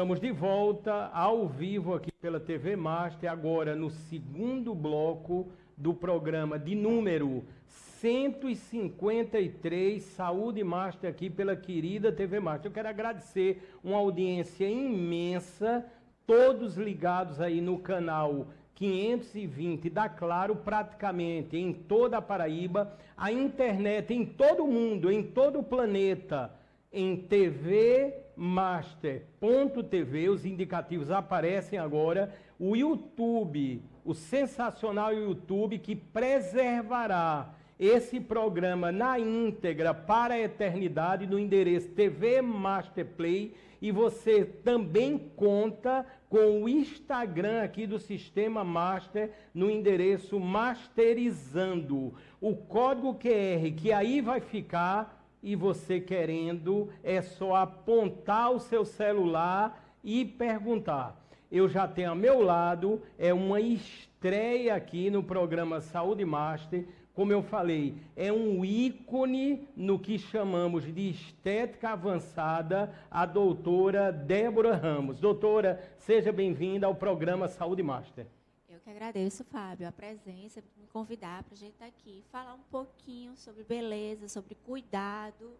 estamos de volta, ao vivo aqui pela TV Master, agora no segundo bloco do programa de número 153, Saúde Master, aqui pela querida TV Master. Eu quero agradecer uma audiência imensa, todos ligados aí no canal 520 da Claro, praticamente em toda a Paraíba, a internet em todo o mundo, em todo o planeta, em tvmaster.tv, os indicativos aparecem agora, o YouTube, o sensacional YouTube que preservará esse programa na íntegra para a eternidade no endereço TV Master Play, e você também conta com o Instagram aqui do Sistema Master no endereço Masterizando. O código QR que aí vai ficar, e você querendo, é só apontar o seu celular e perguntar. Eu já tenho ao meu lado, é uma estreia aqui no programa Saúde Master. Como eu falei, é um ícone no que chamamos de estética avançada, a doutora Débora Ramos. Doutora, seja bem-vinda ao programa Saúde Master. Eu que agradeço, Fábio, a presença, me convidar para a gente estar aqui, falar um pouquinho sobre beleza, sobre cuidado,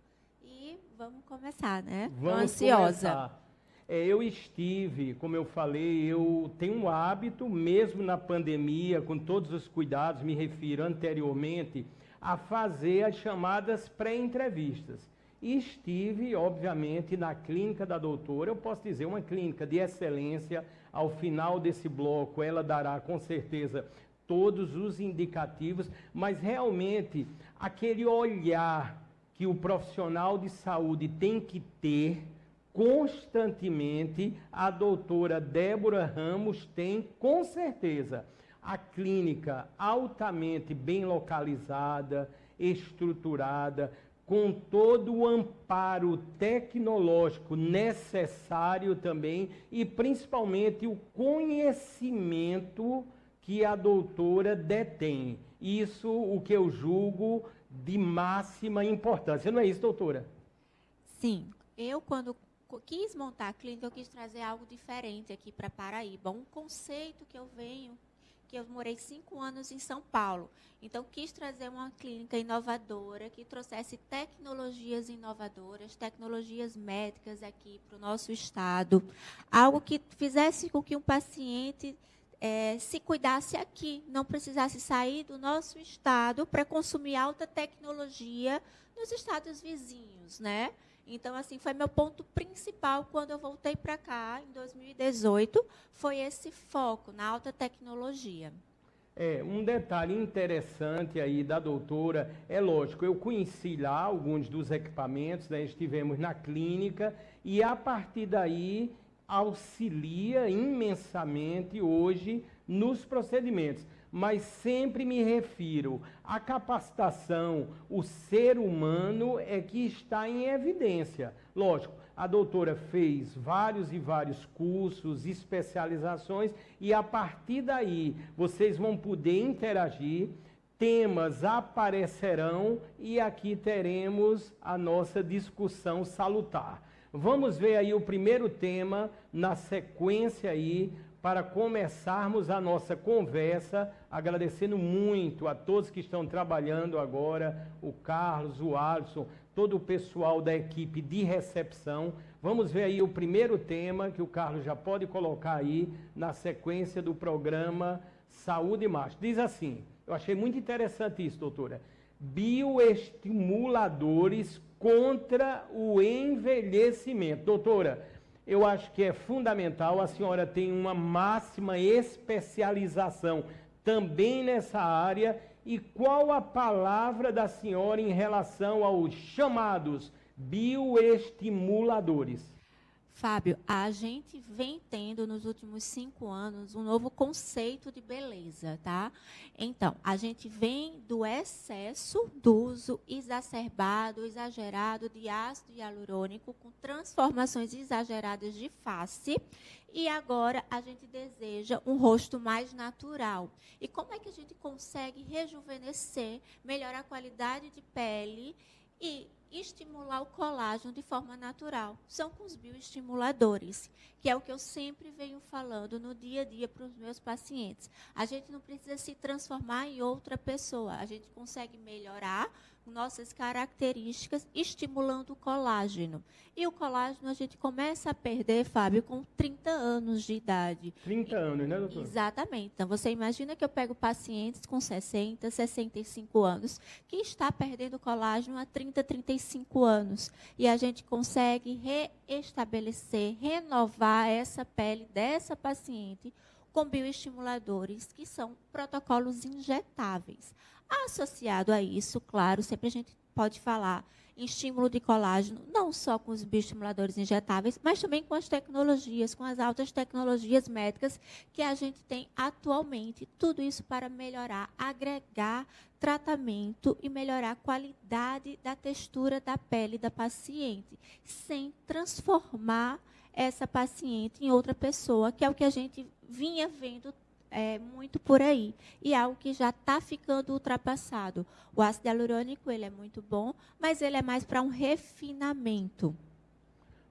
e vamos começar, né? Estou ansiosa. Começar. Eu estive, como eu falei, eu tenho um hábito, mesmo na pandemia, com todos os cuidados, me refiro anteriormente, a fazer as chamadas pré-entrevistas. E estive, obviamente, na clínica da doutora, eu posso dizer, uma clínica de excelência. Ao final desse bloco, ela dará, com certeza, todos os indicativos, mas realmente, aquele olhar que o profissional de saúde tem que ter, constantemente, a doutora Débora Ramos tem, com certeza. A clínica altamente bem localizada, estruturada, com todo o amparo tecnológico necessário também, e principalmente o conhecimento que a doutora detém. Isso o que eu julgo de máxima importância. Não é isso, doutora? Sim. Eu, quando quis montar a clínica, eu quis trazer algo diferente aqui para Paraíba. Um conceito que eu venho, que eu morei 5 anos em São Paulo. Então, quis trazer uma clínica inovadora, que trouxesse tecnologias inovadoras, tecnologias médicas aqui para o nosso estado. Algo que fizesse com que um paciente se cuidasse aqui, não precisasse sair do nosso estado para consumir alta tecnologia nos estados vizinhos, né? Então, assim, foi meu ponto principal quando eu voltei para cá, em 2018, foi esse foco na alta tecnologia. Um detalhe interessante aí da doutora, é lógico, eu conheci lá alguns dos equipamentos, né, estivemos na clínica, e a partir daí auxilia imensamente hoje nos procedimentos. Mas sempre me refiro à capacitação, o ser humano é que está em evidência. Lógico, a doutora fez vários e vários cursos, especializações, e a partir daí vocês vão poder interagir, temas aparecerão e aqui teremos a nossa discussão salutar. Vamos ver aí o primeiro tema na sequência aí, para começarmos a nossa conversa, agradecendo muito a todos que estão trabalhando agora, o Carlos, o Alisson, todo o pessoal da equipe de recepção. Vamos ver aí o primeiro tema, que o Carlos já pode colocar aí na sequência do programa Saúde Master. Diz assim, eu achei muito interessante isso, doutora. Bioestimuladores contra o envelhecimento. Doutora, eu acho que é fundamental, a senhora tem uma máxima especialização também nessa área. E qual a palavra da senhora em relação aos chamados bioestimuladores? Fábio, a gente vem tendo nos últimos 5 anos um novo conceito de beleza, tá? Então, a gente vem do excesso do uso exacerbado, exagerado de ácido hialurônico, com transformações exageradas de face, e agora a gente deseja um rosto mais natural. E como é que a gente consegue rejuvenescer, melhorar a qualidade de pele e estimular o colágeno de forma natural. São com os bioestimuladores, que é o que eu sempre venho falando no dia a dia para os meus pacientes. A gente não precisa se transformar em outra pessoa, a gente consegue melhorar nossas características estimulando o colágeno. E o colágeno a gente começa a perder, Fábio, com 30 anos de idade. 30 anos, né, doutor? Exatamente. Então, você imagina que eu pego pacientes com 60, 65 anos, que está perdendo colágeno há 30, 35 anos. E a gente consegue reestabelecer, renovar essa pele dessa paciente com bioestimuladores, que são protocolos injetáveis. Associado a isso, claro, sempre a gente pode falar em estímulo de colágeno, não só com os bioestimuladores injetáveis, mas também com as tecnologias, com as altas tecnologias médicas que a gente tem atualmente. Tudo isso para melhorar, agregar tratamento e melhorar a qualidade da textura da pele da paciente, sem transformar essa paciente em outra pessoa, que é o que a gente vinha vendo muito por aí, e é algo que já está ficando ultrapassado. O ácido hialurônico ele é muito bom, mas ele é mais para um refinamento.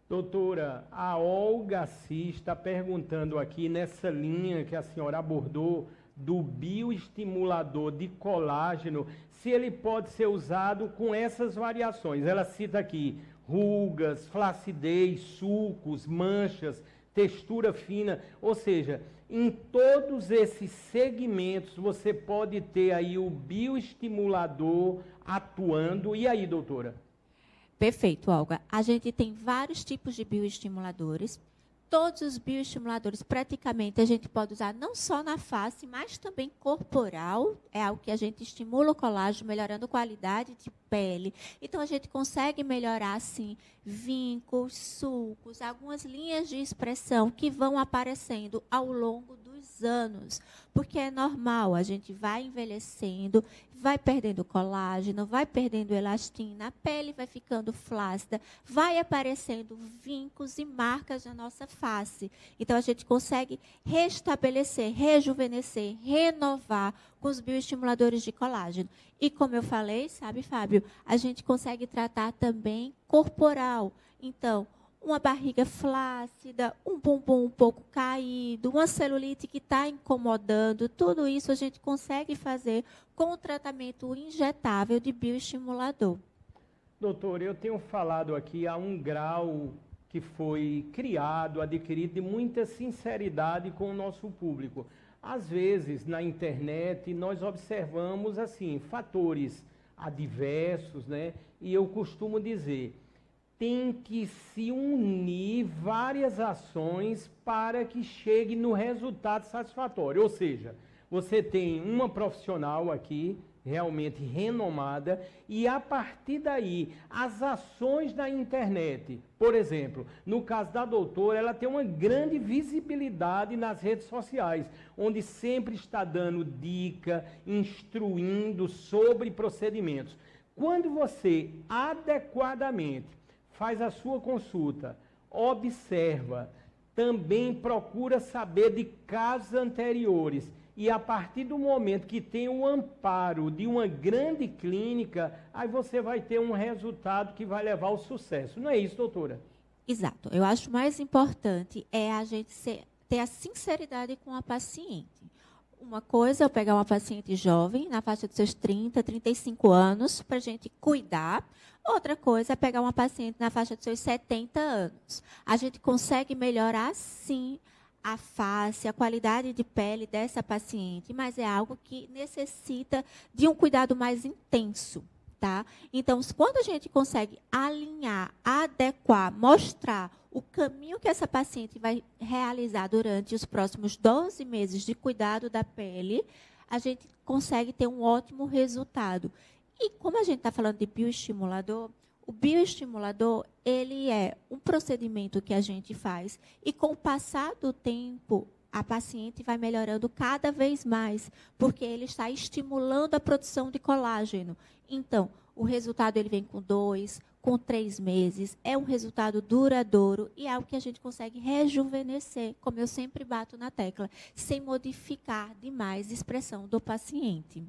Doutora, a Olga Assis está perguntando aqui, nessa linha que a senhora abordou, do bioestimulador de colágeno, se ele pode ser usado com essas variações. Ela cita aqui rugas, flacidez, sulcos, manchas, textura fina, ou seja, em todos esses segmentos você pode ter aí o bioestimulador atuando. E aí, doutora? Perfeito, Olga. A gente tem vários tipos de bioestimuladores. Todos os bioestimuladores, praticamente, a gente pode usar não só na face, mas também corporal. É algo que a gente estimula o colágeno, melhorando a qualidade de pele. Então, a gente consegue melhorar, assim, vincos, sulcos, algumas linhas de expressão que vão aparecendo ao longo dos anos. Porque é normal, a gente vai envelhecendo, vai perdendo colágeno, vai perdendo elastina, a pele vai ficando flácida, vai aparecendo vincos e marcas na nossa face. Então, a gente consegue restabelecer, rejuvenescer, renovar com os bioestimuladores de colágeno. E, como eu falei, sabe, Fábio, a gente consegue tratar também corporal. Então, uma barriga flácida, um bumbum um pouco caído, uma celulite que está incomodando, tudo isso a gente consegue fazer com o tratamento injetável de bioestimulador. Doutor, eu tenho falado aqui a um grau que foi criado, adquirido de muita sinceridade com o nosso público. Às vezes, na internet, nós observamos assim fatores adversos, né? E eu costumo dizer, tem que se unir várias ações para que chegue no resultado satisfatório. Ou seja, você tem uma profissional aqui, realmente renomada, e a partir daí, as ações da internet, por exemplo, no caso da doutora, ela tem uma grande visibilidade nas redes sociais, onde sempre está dando dica, instruindo sobre procedimentos. Quando você adequadamente faz a sua consulta, observa, também procura saber de casos anteriores e a partir do momento que tem o amparo de uma grande clínica, aí você vai ter um resultado que vai levar ao sucesso. Não é isso, doutora? Exato. Eu acho mais importante é a gente ter a sinceridade com a paciente. Uma coisa é eu pegar uma paciente jovem, na faixa dos seus 30, 35 anos, para a gente cuidar. Outra coisa é pegar uma paciente na faixa dos seus 70 anos. A gente consegue melhorar, sim, a face, a qualidade de pele dessa paciente, mas é algo que necessita de um cuidado mais intenso, tá? Então, quando a gente consegue alinhar, adequar, mostrar o caminho que essa paciente vai realizar durante os próximos 12 meses de cuidado da pele, a gente consegue ter um ótimo resultado. E como a gente está falando de bioestimulador, o bioestimulador, ele é um procedimento que a gente faz e com o passar do tempo, a paciente vai melhorando cada vez mais, porque ele está estimulando a produção de colágeno. Então, o resultado ele vem com 2, com 3 meses, é um resultado duradouro e é algo que a gente consegue rejuvenescer, como eu sempre bato na tecla, sem modificar demais a expressão do paciente.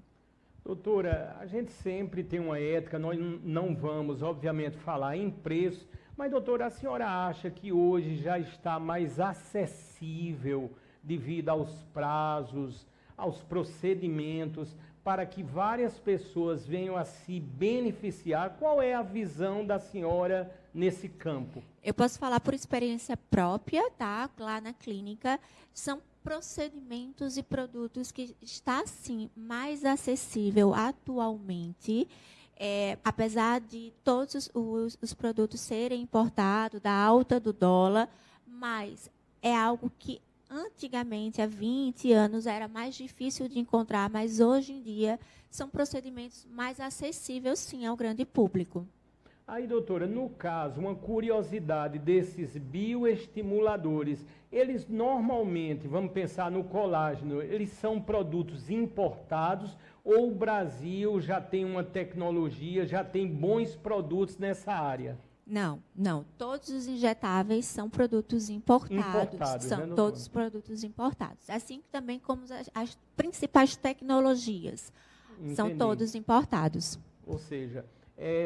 Doutora, a gente sempre tem uma ética, nós não vamos, obviamente, falar em preço, mas, doutora, a senhora acha que hoje já está mais acessível devido aos prazos, aos procedimentos, para que várias pessoas venham a se beneficiar? Qual é a visão da senhora nesse campo? Eu posso falar por experiência própria, tá? Lá na clínica, são procedimentos e produtos que está, sim, mais acessível atualmente, apesar de todos os produtos serem importados, da alta do dólar, mas é algo que antigamente, há 20 anos, era mais difícil de encontrar, mas hoje em dia são procedimentos mais acessíveis, sim, ao grande público. Aí, doutora, no caso, uma curiosidade desses bioestimuladores, eles normalmente, vamos pensar no colágeno, eles são produtos importados ou o Brasil já tem uma tecnologia, já tem bons produtos nessa área? Não. Todos os injetáveis são produtos importados. São, né, todos produtos importados. Assim também como as principais tecnologias. Entendi. São todos importados. Ou seja,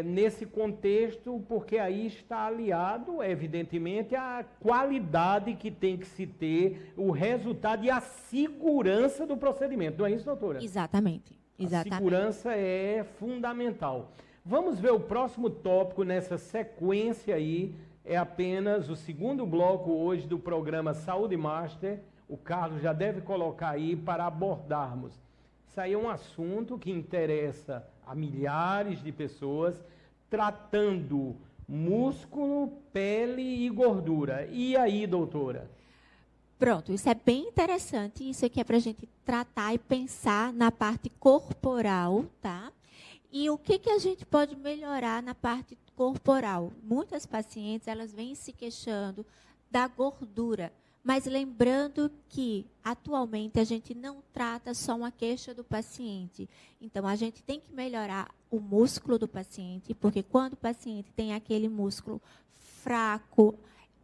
nesse contexto, porque aí está aliado, evidentemente, a qualidade que tem que se ter, o resultado e a segurança do procedimento. Não é isso, doutora? Exatamente. A segurança é fundamental. Vamos ver o próximo tópico nessa sequência aí, é apenas o segundo bloco hoje do programa Saúde Master. O Carlos já deve colocar aí para abordarmos. Isso aí é um assunto que interessa a milhares de pessoas, tratando músculo, pele e gordura. E aí, doutora? Pronto, isso é bem interessante. Isso aqui é para a gente tratar e pensar na parte corporal, tá? E o que a gente pode melhorar na parte corporal? Muitas pacientes, elas vêm se queixando da gordura, mas lembrando que, atualmente, a gente não trata só uma queixa do paciente. Então, a gente tem que melhorar o músculo do paciente, porque quando o paciente tem aquele músculo fraco,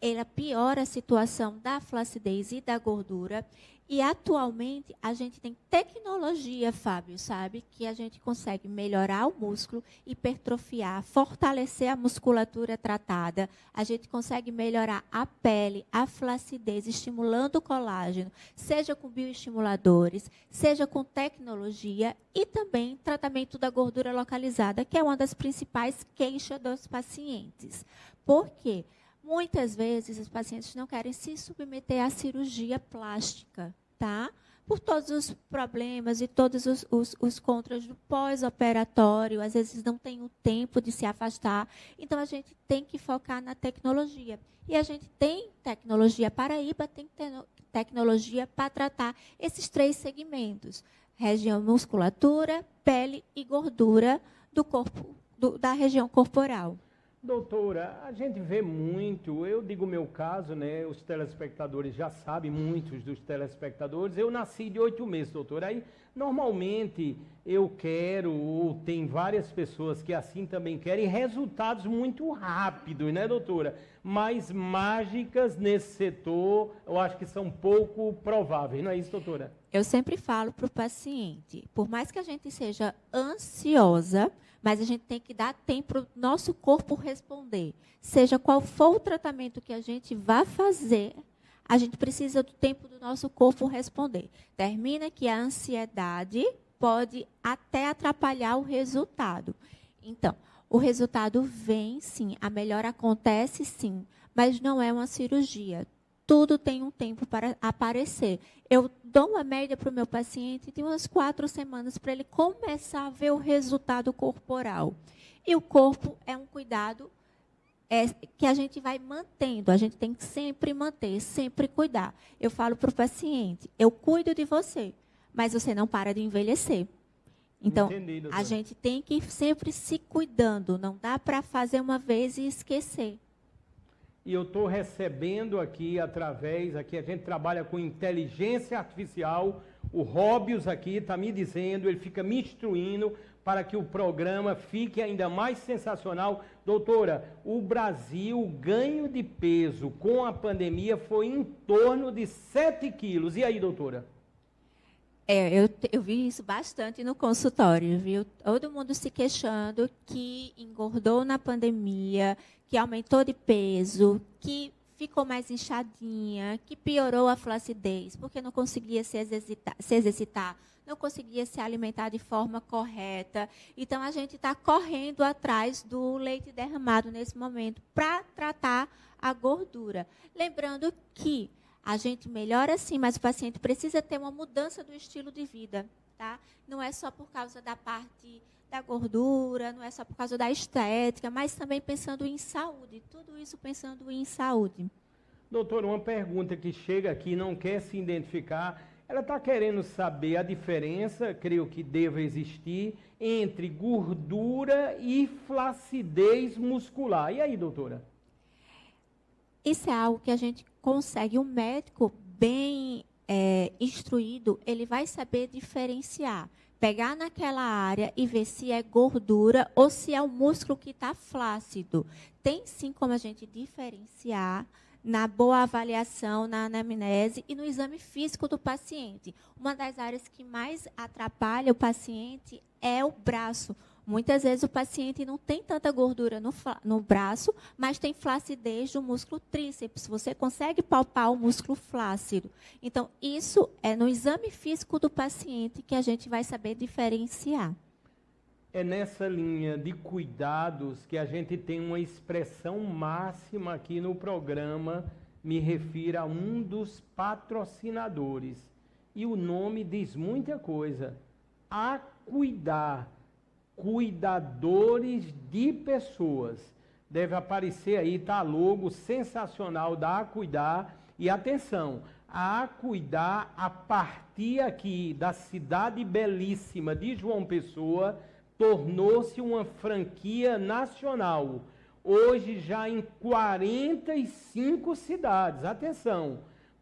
ela piora a situação da flacidez e da gordura. E, atualmente, a gente tem tecnologia, Fábio, sabe? Que a gente consegue melhorar o músculo, hipertrofiar, fortalecer a musculatura tratada. A gente consegue melhorar a pele, a flacidez, estimulando o colágeno, seja com bioestimuladores, seja com tecnologia e também tratamento da gordura localizada, que é uma das principais queixas dos pacientes. Por quê? Muitas vezes os pacientes não querem se submeter à cirurgia plástica, tá? Por todos os problemas e todos os contras do pós-operatório, às vezes não tem o tempo de se afastar. Então, a gente tem que focar na tecnologia. E a gente tem tecnologia, Paraíba tem tecnologia para tratar esses 3 segmentos: região musculatura, pele e gordura do corpo, da região corporal. Doutora, a gente vê muito, eu digo o meu caso, né? Os telespectadores já sabem, muitos dos telespectadores, eu nasci de 8 meses, doutora. Aí, normalmente, eu quero, ou tem várias pessoas que assim também querem, resultados muito rápidos, né, doutora? Mas mágicas nesse setor, eu acho que são pouco prováveis, não é isso, doutora? Eu sempre falo para o paciente, por mais que a gente seja ansiosa, mas a gente tem que dar tempo para o nosso corpo responder. Seja qual for o tratamento que a gente vá fazer, a gente precisa do tempo do nosso corpo responder. Termina que a ansiedade pode até atrapalhar o resultado. Então, o resultado vem, sim, a melhora acontece, sim, mas não é uma cirurgia. Tudo tem um tempo para aparecer. Eu dou uma média para o meu paciente de umas 4 semanas para ele começar a ver o resultado corporal. E o corpo é um cuidado que a gente vai mantendo. A gente tem que sempre manter, sempre cuidar. Eu falo para o paciente, eu cuido de você, mas você não para de envelhecer. Então, a gente tem que ir sempre se cuidando. Não dá para fazer uma vez e esquecer. E eu estou recebendo aqui, aqui a gente trabalha com inteligência artificial, o Róbios aqui está me dizendo, ele fica me instruindo para que o programa fique ainda mais sensacional. Doutora, o Brasil, o ganho de peso com a pandemia foi em torno de 7 quilos. E aí, doutora? Eu vi isso bastante no consultório, viu? Todo mundo se queixando que engordou na pandemia, que aumentou de peso, que ficou mais inchadinha, que piorou a flacidez, porque não conseguia se exercitar, não conseguia se alimentar de forma correta. Então, a gente está correndo atrás do leite derramado nesse momento para tratar a gordura. Lembrando que a gente melhora sim, mas o paciente precisa ter uma mudança do estilo de vida, tá? Não é só por causa da parte da gordura, não é só por causa da estética, mas também pensando em saúde, tudo isso pensando em saúde. Doutor, uma pergunta que chega aqui, não quer se identificar, ela está querendo saber a diferença, creio que deva existir, entre gordura e flacidez muscular. E aí, doutora? Isso é algo que a gente consegue, um médico bem instruído, ele vai saber diferenciar. Pegar naquela área e ver se é gordura ou se é o músculo que está flácido. Tem sim como a gente diferenciar na boa avaliação, na anamnese e no exame físico do paciente. Uma das áreas que mais atrapalha o paciente é o braço. Muitas vezes o paciente não tem tanta gordura no braço, mas tem flacidez do músculo tríceps. Você consegue palpar o músculo flácido. Então, isso é no exame físico do paciente que a gente vai saber diferenciar. É nessa linha de cuidados que a gente tem uma expressão máxima aqui no programa, me refiro a um dos patrocinadores. E o nome diz muita coisa. Acuidar. Cuidadores de pessoas. Deve aparecer aí, tá logo sensacional da Acuidar. E atenção, a Acuidar, a partir aqui da cidade belíssima de João Pessoa, tornou-se uma franquia nacional. Hoje já em 45 cidades. Atenção,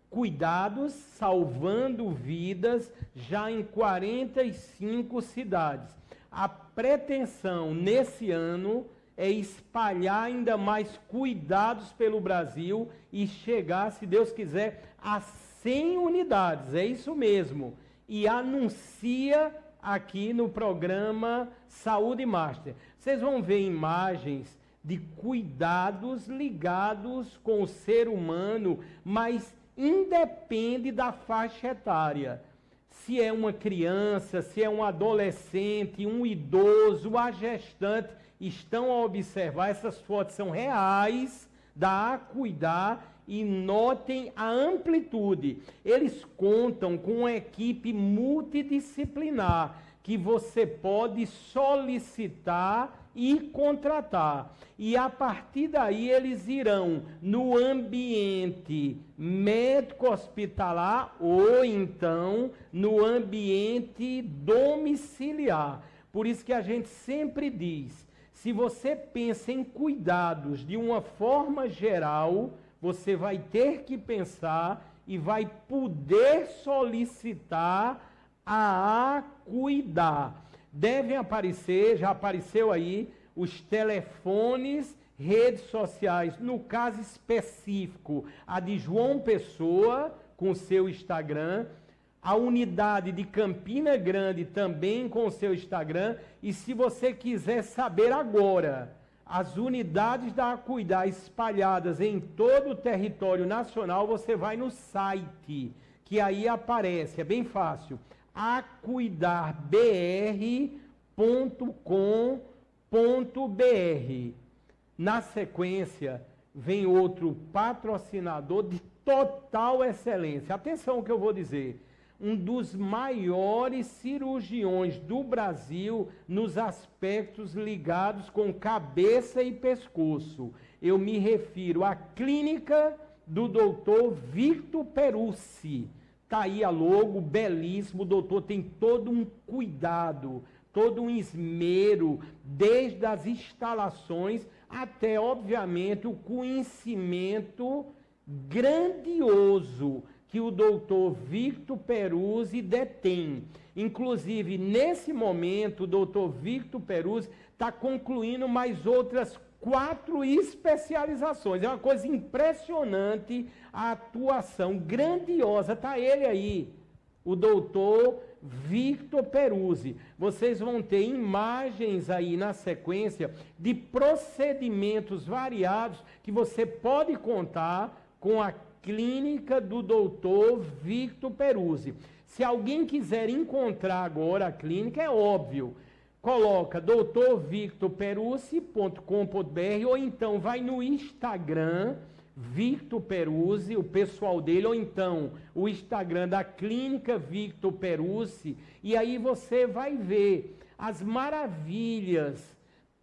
cuidados salvando vidas já em 45 cidades. A pretensão nesse ano é espalhar ainda mais cuidados pelo Brasil e chegar, se Deus quiser, a 100 unidades. É isso mesmo. E anuncia aqui no programa Saúde Master. Vocês vão ver imagens de cuidados ligados com o ser humano, mas independe da faixa etária. Se é uma criança, se é um adolescente, um idoso, a gestante, estão a observar, essas fotos são reais, da Acuidar, e notem a amplitude. Eles contam com uma equipe multidisciplinar, que você pode solicitar e contratar. E a partir daí eles irão no ambiente médico-hospitalar ou então no ambiente domiciliar. Por isso que a gente sempre diz, se você pensa em cuidados de uma forma geral, você vai ter que pensar e vai poder solicitar a Acuidar. Devem aparecer, já apareceu aí, os telefones, redes sociais, no caso específico, a de João Pessoa, com o seu Instagram, a unidade de Campina Grande também com o seu Instagram, e se você quiser saber agora, as unidades da Acuidar espalhadas em todo o território nacional, você vai no site, que aí aparece, é bem fácil, acuidarbr.com.br. Na sequência, vem outro patrocinador de total excelência. Atenção ao que eu vou dizer. Um dos maiores cirurgiões do Brasil nos aspectos ligados com cabeça e pescoço. Eu me refiro à clínica do Dr. Victor Perussi. Está aí a logo, belíssimo, o doutor tem todo um cuidado, todo um esmero, desde as instalações até, obviamente, o conhecimento grandioso que o doutor Victor Perussi detém. Inclusive, nesse momento, o doutor Victor Perussi está concluindo mais outras 4 especializações. É uma coisa impressionante a atuação grandiosa. Está ele aí, o doutor Victor Peruzzi. Vocês vão ter imagens aí na sequência de procedimentos variados que você pode contar com a clínica do Dr. Victor Peruzzi. Se alguém quiser encontrar agora a clínica, é óbvio, coloca drvictorperuzzi.com.br ou então vai no Instagram, Victor Peruzzi, o pessoal dele, ou então o Instagram da Clínica Victor Peruzzi, e aí você vai ver as maravilhas,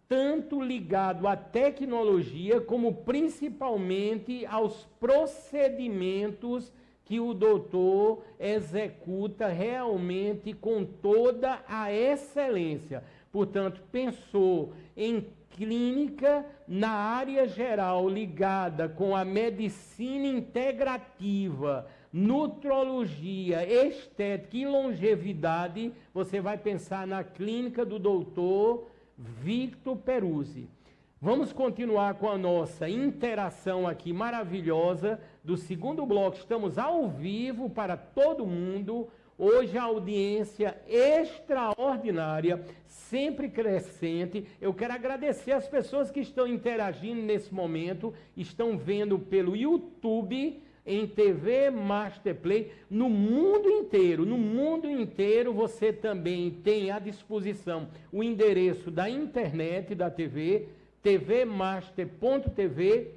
tanto ligado à tecnologia, como principalmente aos procedimentos que o doutor executa realmente com toda a excelência. Portanto, pensou em clínica na área geral ligada com a medicina integrativa, nutrologia, estética e longevidade, você vai pensar na clínica do doutor Victor Peruzzi. Vamos continuar com a nossa interação aqui maravilhosa do segundo bloco. Estamos ao vivo para todo mundo. Hoje a audiência extraordinária, sempre crescente. Eu quero agradecer as pessoas que estão interagindo nesse momento, estão vendo pelo YouTube, em TV Masterplay, no mundo inteiro. No mundo inteiro você também tem à disposição o endereço da internet da TV, tvmaster.tv,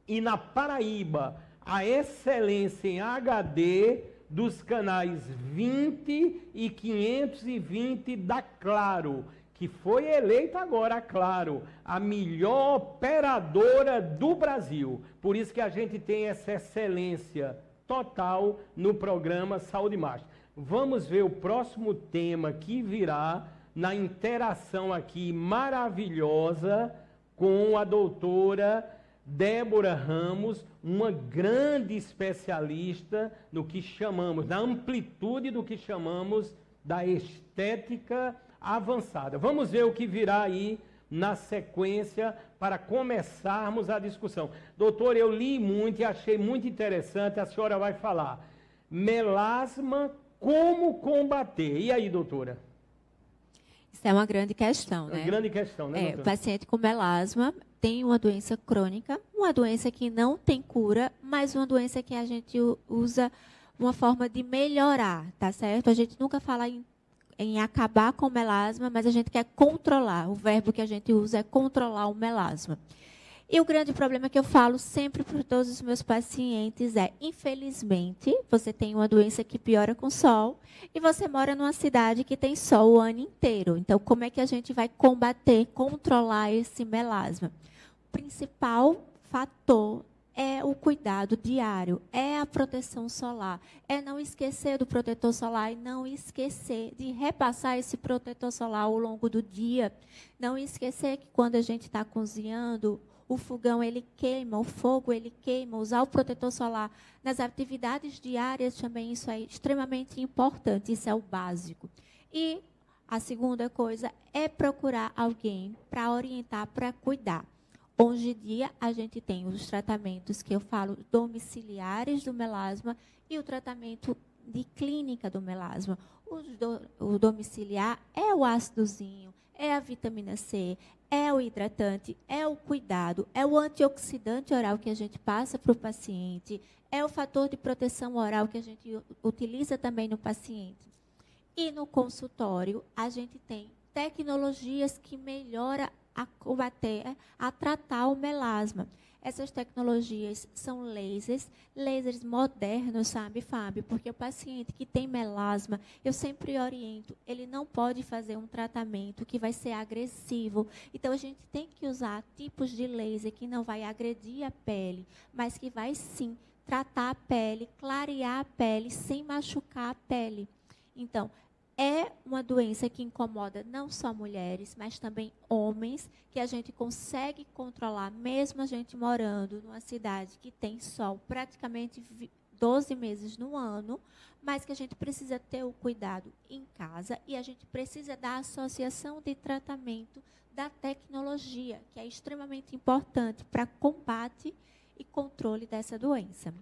e na Paraíba, a excelência em HD dos canais 20 e 520 da Claro, que foi eleita agora, Claro, a melhor operadora do Brasil. Por isso que a gente tem essa excelência total no programa Saúde Master. Vamos ver o próximo tema que virá na interação aqui maravilhosa com a doutora Débora Ramos, uma grande especialista no que chamamos, na amplitude do que chamamos da estética avançada. Vamos ver o que virá aí na sequência para começarmos a discussão. Doutora, eu li muito e achei muito interessante, a senhora vai falar. Melasma, como combater? E aí, doutora? Isso é uma grande questão, né? Uma grande questão, né, doutora? O paciente com melasma tem uma doença crônica, uma doença que não tem cura, mas uma doença que a gente usa uma forma de melhorar, tá certo? A gente nunca fala em acabar com o melasma, mas a gente quer controlar. O verbo que a gente usa é controlar o melasma. E o grande problema que eu falo sempre para todos os meus pacientes é, infelizmente, você tem uma doença que piora com sol e você mora numa cidade que tem sol o ano inteiro. Então, como é que a gente vai combater, controlar esse melasma? O principal fator é o cuidado diário, é a proteção solar, é não esquecer do protetor solar e não esquecer de repassar esse protetor solar ao longo do dia. Não esquecer que quando a gente está cozinhando, o fogão ele queima, o fogo ele queima, usar o protetor solar nas atividades diárias também, isso é extremamente importante, isso é o básico. E a segunda coisa é procurar alguém para orientar, para cuidar. Hoje em dia, a gente tem os tratamentos que eu falo domiciliares do melasma e o tratamento de clínica do melasma. O domiciliar é o ácidozinho, é a vitamina C, é o hidratante, é o cuidado, é o antioxidante oral que a gente passa para o paciente, é o fator de proteção oral que a gente utiliza também no paciente. E no consultório, a gente tem tecnologias que melhoram a combater, a tratar o melasma. Essas tecnologias são lasers modernos, sabe, Fábio? Porque o paciente que tem melasma, eu sempre oriento, ele não pode fazer um tratamento que vai ser agressivo. Então, a gente tem que usar tipos de laser que não vai agredir a pele, mas que vai, sim, tratar a pele, clarear a pele, sem machucar a pele. Então, é uma doença que incomoda não só mulheres, mas também homens, que a gente consegue controlar, mesmo a gente morando numa cidade que tem sol praticamente 12 meses no ano, mas que a gente precisa ter o cuidado em casa e a gente precisa da associação de tratamento da tecnologia, que é extremamente importante para combate e controle dessa doença.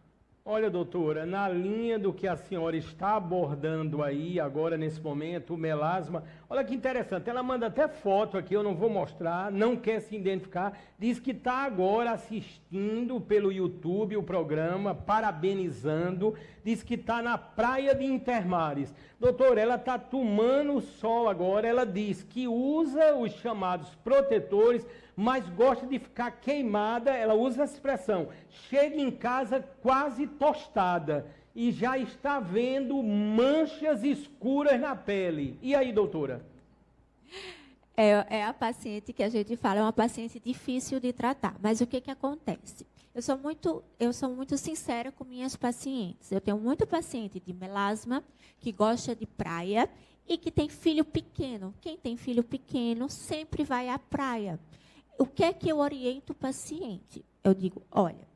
Olha, doutora, na linha do que a senhora está abordando aí agora nesse momento, o melasma, olha que interessante, ela manda até foto aqui, eu não vou mostrar, não quer se identificar, diz que está agora assistindo pelo YouTube o programa, parabenizando, diz que está na praia de Intermares. Doutora, ela está tomando o sol agora, ela diz que usa os chamados protetores, mas gosta de ficar queimada, ela usa essa expressão, chega em casa quase tostada e já está vendo manchas escuras na pele. E aí, doutora? É a paciente que a gente fala, é uma paciente difícil de tratar. Mas o que acontece? Eu sou muito sincera com minhas pacientes. Eu tenho muito paciente de melasma que gosta de praia e que tem filho pequeno. Quem tem filho pequeno sempre vai à praia. O que é que eu oriento o paciente? Eu digo, olha,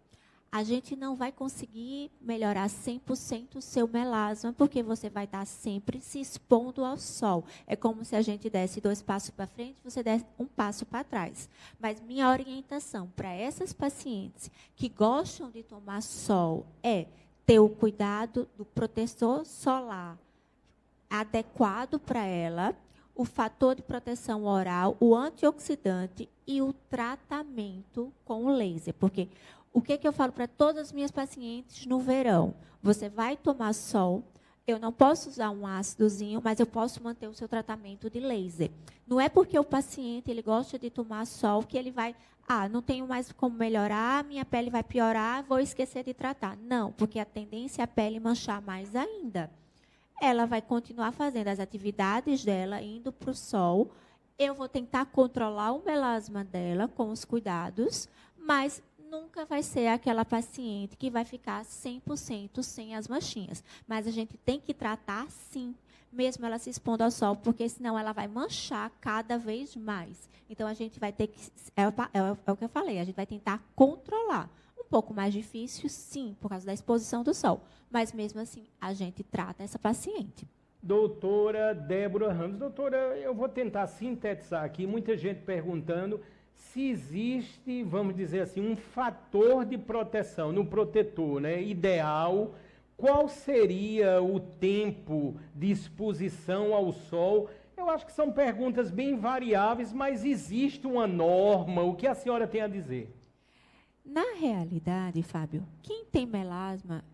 a gente não vai conseguir melhorar 100% o seu melasma, porque você vai estar sempre se expondo ao sol. É como se a gente desse 2 passos para frente, você desse 1 passo para trás. Mas minha orientação para essas pacientes que gostam de tomar sol é ter o cuidado do protetor solar adequado para ela, o fator de proteção oral, o antioxidante e o tratamento com o laser. Porque o que eu falo para todas as minhas pacientes no verão? Você vai tomar sol, eu não posso usar um ácidozinho, mas eu posso manter o seu tratamento de laser. Não é porque o paciente ele gosta de tomar sol que ele vai, não tenho mais como melhorar, minha pele vai piorar, vou esquecer de tratar. Não, porque a tendência é a pele manchar mais ainda. Ela vai continuar fazendo as atividades dela, indo para o sol. Eu vou tentar controlar o melasma dela com os cuidados, mas nunca vai ser aquela paciente que vai ficar 100% sem as manchinhas. Mas a gente tem que tratar, sim, mesmo ela se expondo ao sol, porque senão ela vai manchar cada vez mais. Então, a gente vai ter que... É o que eu falei, a gente vai tentar controlar. Um pouco mais difícil, sim, por causa da exposição do sol. Mas, mesmo assim, a gente trata essa paciente. Doutora Débora Ramos. Doutora, eu vou tentar sintetizar aqui. Muita gente perguntando se existe, vamos dizer assim, um fator de proteção no protetor, né, ideal. Qual seria o tempo de exposição ao sol? Eu acho que são perguntas bem variáveis, mas existe uma norma? O que a senhora tem a dizer? Na realidade, Fábio, quem tem melasma,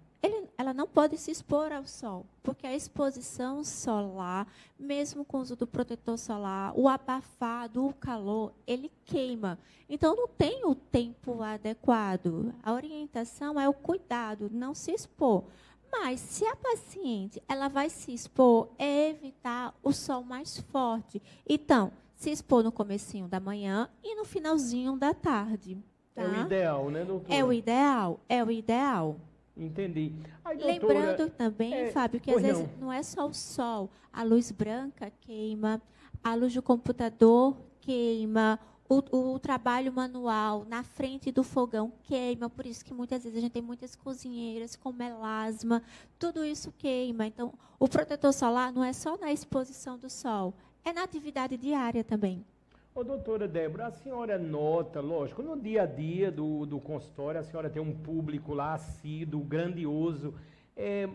ela não pode se expor ao sol, porque a exposição solar, mesmo com o uso do protetor solar, o abafado, o calor, ele queima. Então, não tem o tempo adequado. A orientação é o cuidado, não se expor. Mas, se a paciente ela vai se expor, é evitar o sol mais forte. Então, se expor no comecinho da manhã e no finalzinho da tarde. Tá? É o ideal, né, doutora? É o ideal. Entendi. Aí, doutora, lembrando também, Fábio, que às vezes não é só o sol. A luz branca queima, a luz do computador queima, o trabalho manual na frente do fogão queima. Por isso que muitas vezes a gente tem muitas cozinheiras com melasma. Tudo isso queima. Então, o protetor solar não é só na exposição do sol, é na atividade diária também. Ô, doutora Débora, a senhora nota, lógico, no dia a dia do consultório, a senhora tem um público lá assíduo, grandioso,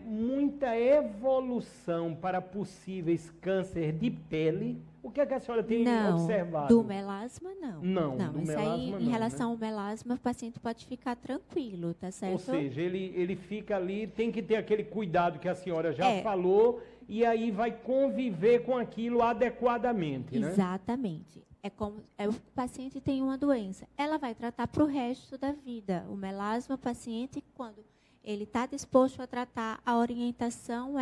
muita evolução para possíveis câncer de pele. O que é que a senhora tem observado? Do melasma, não. Não, isso aí, em relação ao melasma, o paciente pode ficar tranquilo, tá certo? Ou seja, ele fica ali, tem que ter aquele cuidado que a senhora já falou, e aí vai conviver com aquilo adequadamente, né? Exatamente. O paciente tem uma doença, ela vai tratar para o resto da vida. O melasma, o paciente, quando ele está disposto a tratar, a orientação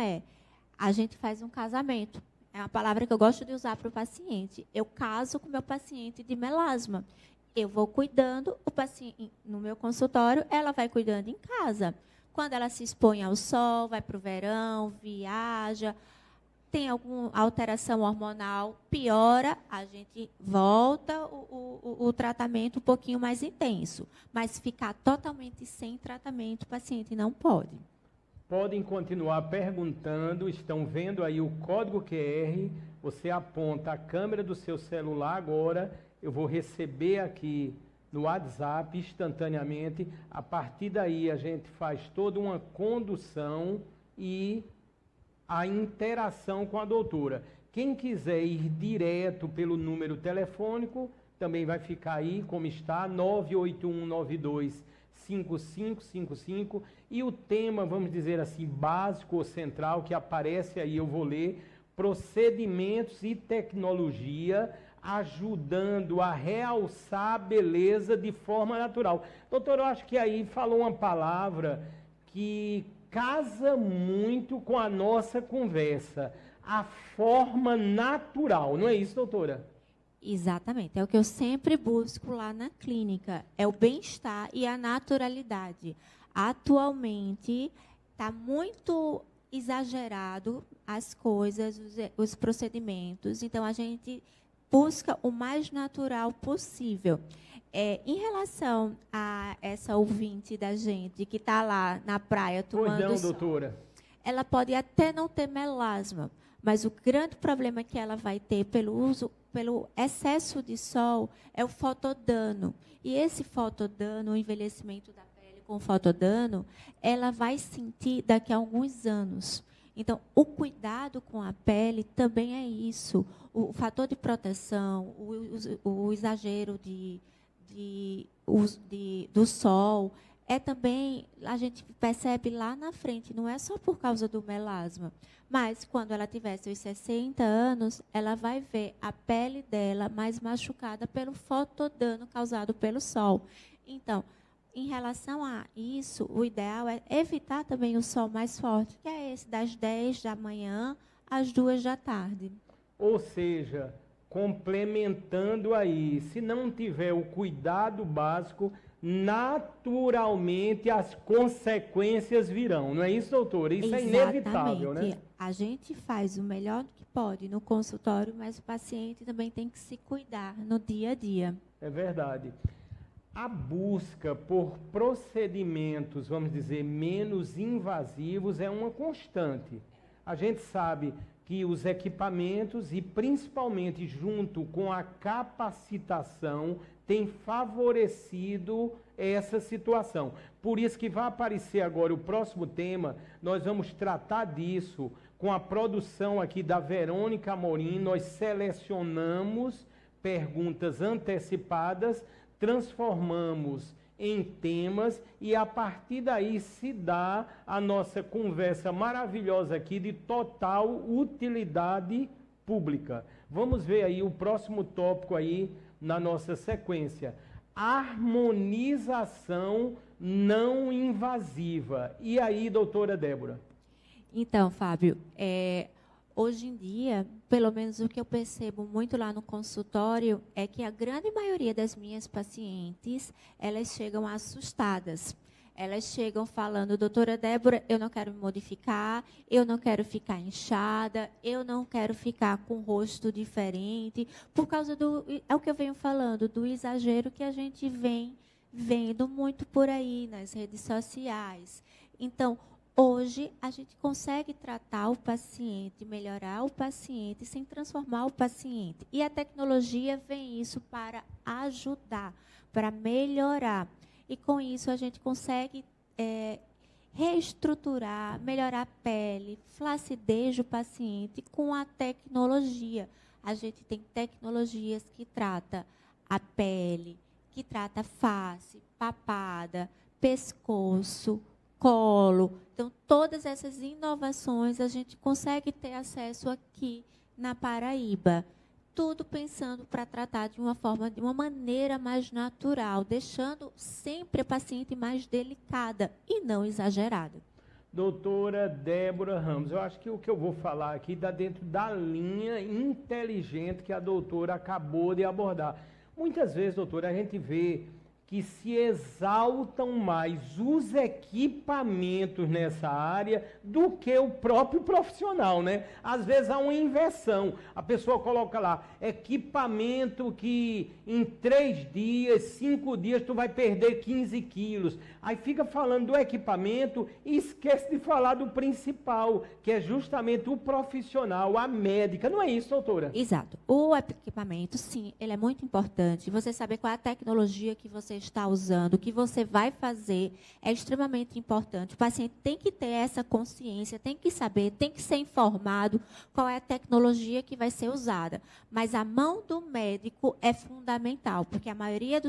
a gente faz um casamento. É uma palavra que eu gosto de usar para o paciente. Eu caso com o meu paciente de melasma. Eu vou cuidando, o paciente no meu consultório, ela vai cuidando em casa. Quando ela se expõe ao sol, vai para o verão, viaja, tem alguma alteração hormonal, piora, a gente volta o tratamento um pouquinho mais intenso. Mas ficar totalmente sem tratamento, o paciente não pode. Podem continuar perguntando, estão vendo aí o código QR, você aponta a câmera do seu celular agora, eu vou receber aqui no WhatsApp instantaneamente. A partir daí a gente faz toda uma condução e a interação com a doutora. Quem quiser ir direto pelo número telefônico, também vai ficar aí como está, 981925555, e o tema, vamos dizer assim, básico ou central, que aparece aí, eu vou ler: procedimentos e tecnologia ajudando a realçar a beleza de forma natural. Doutor, eu acho que aí falou uma palavra que casa muito com a nossa conversa: a forma natural. Não é isso, doutora? Exatamente, é o que eu sempre busco lá na clínica, é o bem-estar e a naturalidade. Atualmente está muito exagerado as coisas, os procedimentos, então a gente busca o mais natural possível. Em relação a essa ouvinte da gente que está lá na praia tomando sol, doutora. Ela pode até não ter melasma, mas o grande problema que ela vai ter pelo excesso de sol é o fotodano. E esse fotodano, o envelhecimento da pele com fotodano, ela vai sentir daqui a alguns anos. Então, o cuidado com a pele também é isso. O fator de proteção, o exagero do sol, é também, a gente percebe lá na frente, não é só por causa do melasma, mas quando ela tiver seus 60 anos, ela vai ver a pele dela mais machucada pelo fotodano causado pelo sol. Então, em relação a isso, o ideal é evitar também o sol mais forte, que é esse das 10 da manhã às 2 da tarde. Ou seja, complementando aí, se não tiver o cuidado básico, naturalmente as consequências virão. Não é isso, doutora? Isso Exatamente. É inevitável, né? A gente faz o melhor que pode no consultório, mas o paciente também tem que se cuidar no dia a dia. É verdade. A busca por procedimentos, vamos dizer, menos invasivos é uma constante. A gente sabe que os equipamentos, e principalmente junto com a capacitação, tem favorecido essa situação. Por isso que vai aparecer agora o próximo tema, nós vamos tratar disso com a produção aqui da Verônica Amorim. Nós selecionamos perguntas antecipadas, transformamos em temas e a partir daí se dá a nossa conversa maravilhosa aqui de total utilidade pública. Vamos ver aí o próximo tópico aí na nossa sequência: harmonização não invasiva. E aí, doutora Débora? Então, Fábio, hoje em dia, pelo menos o que eu percebo muito lá no consultório, é que a grande maioria das minhas pacientes, elas chegam assustadas. Elas chegam falando: doutora Débora, eu não quero me modificar, eu não quero ficar inchada, eu não quero ficar com o rosto diferente, por causa é o que eu venho falando, do exagero que a gente vem vendo muito por aí nas redes sociais. Então, hoje, a gente consegue tratar o paciente, melhorar o paciente, sem transformar o paciente. E a tecnologia vem isso para ajudar, para melhorar. E, com isso, a gente consegue reestruturar, melhorar a pele, flacidez do paciente com a tecnologia. A gente tem tecnologias que tratam a pele, que trata face, papada, pescoço, colo. Então, todas essas inovações a gente consegue ter acesso aqui na Paraíba. Tudo pensando para tratar de uma maneira mais natural, deixando sempre a paciente mais delicada e não exagerada. Doutora Débora Ramos, eu acho que o que eu vou falar aqui está dentro da linha inteligente que a doutora acabou de abordar. Muitas vezes, doutora, a gente vê que se exaltam mais os equipamentos nessa área do que o próprio profissional, né? Às vezes há uma inversão. A pessoa coloca lá, equipamento que em 3 dias, 5 dias, tu vai perder 15 quilos. Aí fica falando do equipamento e esquece de falar do principal, que é justamente o profissional, a médica. Não é isso, doutora? Exato. O equipamento, sim, ele é muito importante. Você saber qual é a tecnologia que você está usando, o que você vai fazer, é extremamente importante. O paciente tem que ter essa consciência, tem que saber, tem que ser informado qual é a tecnologia que vai ser usada. Mas a mão do médico é fundamental, porque a maioria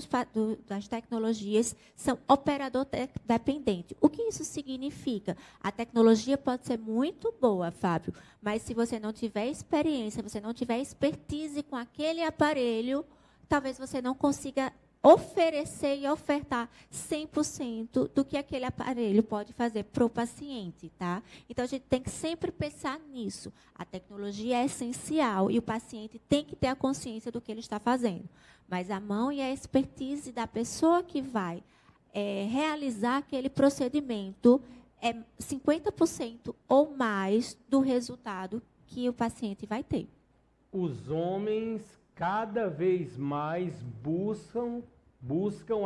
das tecnologias são operador dependente. O que isso significa? A tecnologia pode ser muito boa, Fábio, mas se você não tiver experiência, você não tiver expertise com aquele aparelho, talvez você não consiga oferecer e ofertar 100% do que aquele aparelho pode fazer para o paciente, tá? Então, a gente tem que sempre pensar nisso. A tecnologia é essencial e o paciente tem que ter a consciência do que ele está fazendo. Mas a mão e a expertise da pessoa que vai realizar aquele procedimento é 50% ou mais do resultado que o paciente vai ter. Os homens cada vez mais buscam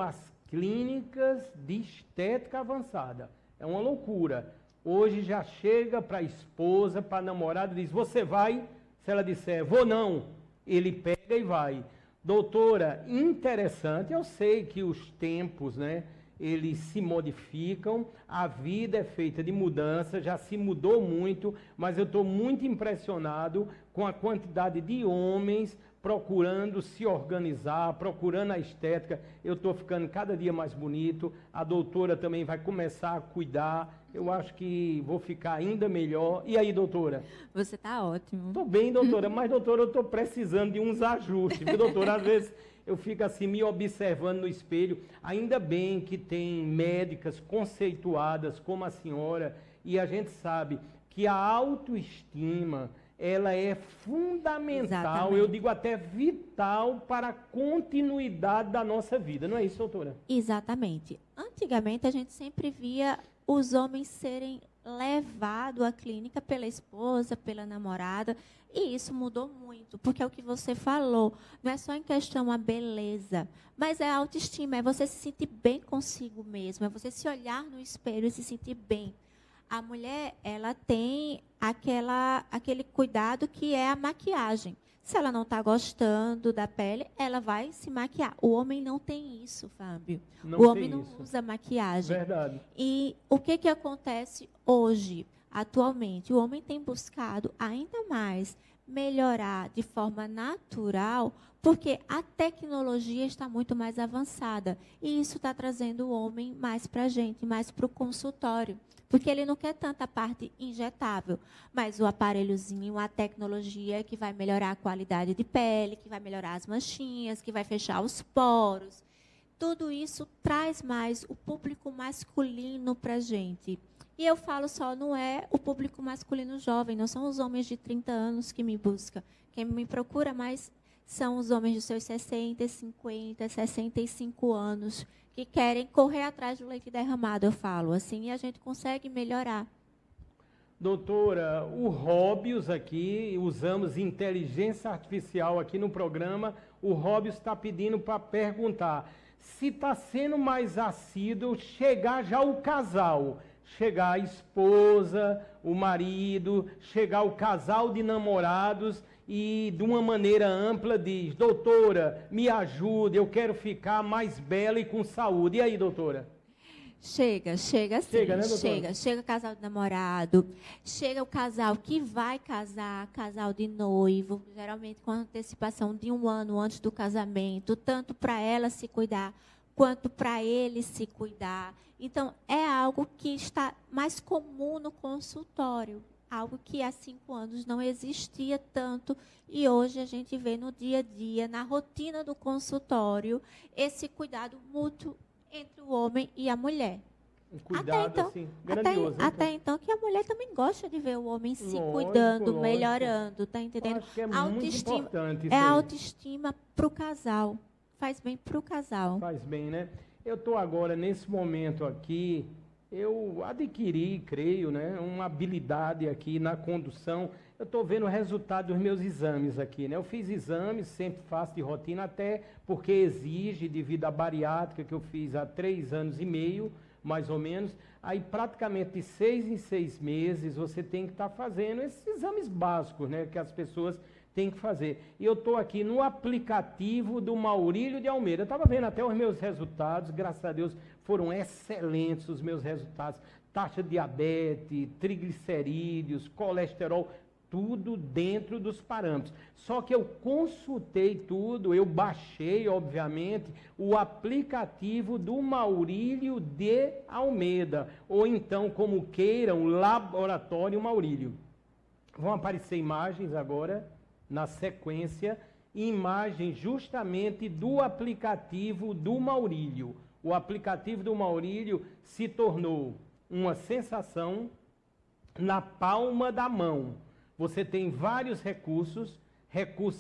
as clínicas de estética avançada. É uma loucura. Hoje já chega para a esposa, para a namorada, diz, você vai? Se ela disser, vou não, ele pega e vai. Doutora, interessante, eu sei que os tempos, né, eles se modificam, a vida é feita de mudança, já se mudou muito, mas eu estou muito impressionado com a quantidade de homens procurando se organizar, procurando a estética. Eu estou ficando cada dia mais bonito, a doutora também vai começar a cuidar, eu acho que vou ficar ainda melhor. E aí, doutora? Você está ótimo. Estou bem, doutora, mas, doutora, eu estou precisando de uns ajustes, viu, doutora? Às vezes eu fico assim, me observando no espelho. Ainda bem que tem médicas conceituadas como a senhora, e a gente sabe que a autoestima, ela é fundamental, exatamente, eu digo até vital para a continuidade da nossa vida. Não é isso, doutora? Exatamente. Antigamente, a gente sempre via os homens serem levados à clínica pela esposa, pela namorada, e isso mudou muito, porque é o que você falou, não é só em questão a beleza, mas é a autoestima, é você se sentir bem consigo mesmo, é você se olhar no espelho e se sentir bem. A mulher, ela tem aquele cuidado que é a maquiagem. Se ela não está gostando da pele, ela vai se maquiar. O homem não tem isso, Fábio. O homem não usa maquiagem. Verdade. E o que acontece hoje, atualmente? O homem tem buscado ainda mais melhorar de forma natural, porque a tecnologia está muito mais avançada. E isso está trazendo o homem mais para a gente, mais para o consultório. Porque ele não quer tanta parte injetável, mas o aparelhozinho, a tecnologia que vai melhorar a qualidade de pele, que vai melhorar as manchinhas, que vai fechar os poros. Tudo isso traz mais o público masculino para a gente. E eu falo só, não é o público masculino jovem, não são os homens de 30 anos que me buscam. Quem me procura mais são os homens de seus 60, 50, 65 anos, que querem correr atrás do leite derramado, eu falo. Assim a gente consegue melhorar. Doutora, o Róbios aqui, usamos inteligência artificial aqui no programa, o Róbios está pedindo para perguntar se está sendo mais assíduo chegar já o casal, chegar a esposa, o marido, chegar o casal de namorados e de uma maneira ampla diz, doutora, me ajude, eu quero ficar mais bela e com saúde. E aí, doutora? Chega sim. Chega, né, doutora? Chega o casal de namorado, chega o casal que vai casar, casal de noivo, geralmente com antecipação de 1 ano antes do casamento, tanto para ela se cuidar, quanto para ele se cuidar. Então, é algo que está mais comum no consultório, algo que há 5 anos não existia tanto, e hoje a gente vê no dia a dia, na rotina do consultório, esse cuidado mútuo entre o homem e a mulher. Um cuidado, então, assim, grandioso. Até então, que a mulher também gosta de ver o homem se cuidando, melhorando, tá entendendo? Eu acho que é muito importante isso é aí. a autoestima para o casal. Faz bem para o casal. Faz bem, né? Eu estou agora, nesse momento aqui, eu adquiri, creio, né, uma habilidade aqui na condução. Eu estou vendo o resultado dos meus exames aqui, né? Eu fiz exames, sempre faço de rotina, até porque exige, devido à bariátrica que eu fiz há 3 anos e meio, mais ou menos. Aí, praticamente de 6 em 6 meses, você tem que estar fazendo esses exames básicos, né, que as pessoas têm que fazer. E eu estou aqui no aplicativo do Maurílio de Almeida. Eu estava vendo até os meus resultados, graças a Deus foram excelentes os meus resultados. Taxa de diabetes, triglicerídeos, colesterol, tudo dentro dos parâmetros. Só que eu consultei tudo, eu baixei, obviamente, o aplicativo do Maurílio de Almeida, ou então, como queiram, Laboratório Maurílio. Vão aparecer imagens agora, na sequência, imagens justamente do aplicativo do Maurílio. O aplicativo do Maurílio se tornou uma sensação na palma da mão. Você tem vários recursos